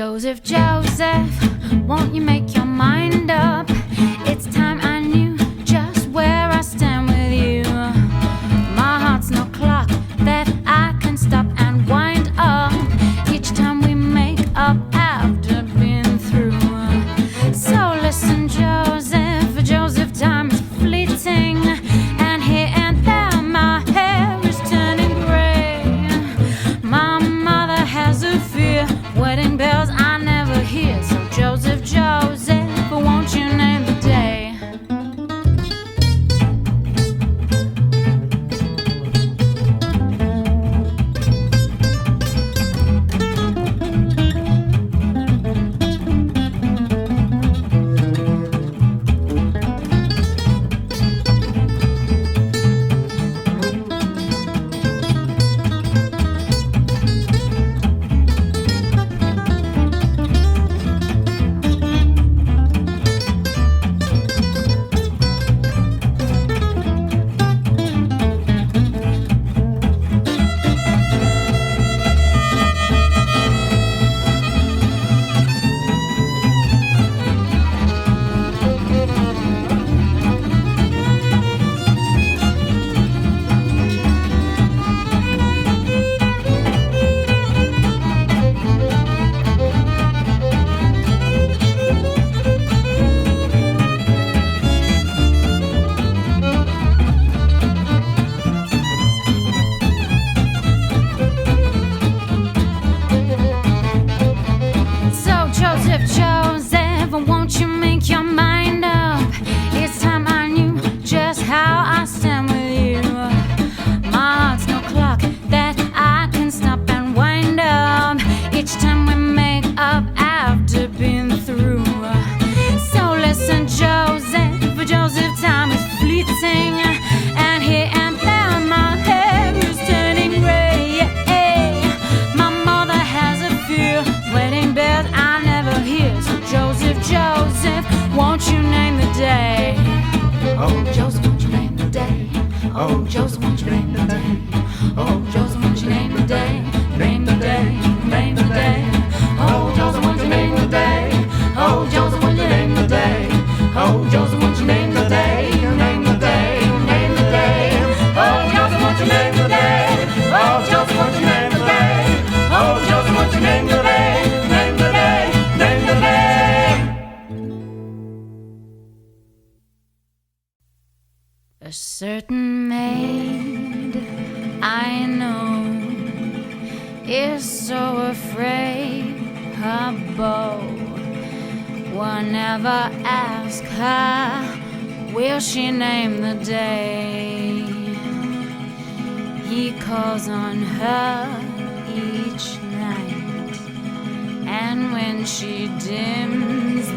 Joseph, Joseph, won't you make your mind up? It's time I knew just where I stand with you. My heart's no clock that I can stop and wind up each time we make up after being through. So listen, Joseph, Joseph, time is fleeting, and here and there my hair is turning gray. My mother has a fear, wedding bells I never hear. So Joseph, Joseph, won't you name the day? Joseph, won't you make your mind up? It's time I knew just how I stand with you. My heart's no clock that I can stop and wind up each time we make up after being through. So listen, Joseph, Joseph, time is fleeting, and here and there my hair is turning gray. My mother has a fear, wedding bells I never hear. So Joseph, Joseph, won't you name the day? Oh, Joseph, won't you name the day? Oh, Joseph, won't you name the day? Oh, Joseph, won't you name the day? Name the day, name the day. Oh, Joseph, won't you name the day? Oh, Joseph, won't you name the day? Oh, Joseph, won't you name the day? Name the day, name the day. Oh, Joseph, won't you name the day? Oh, Joseph, won't you name the day? Oh, Joseph, won't you name the day? Name the day, name the day. A certain maid I know is so afraid her beau will never ask her, will she name the day? He calls on her each night, and when she dims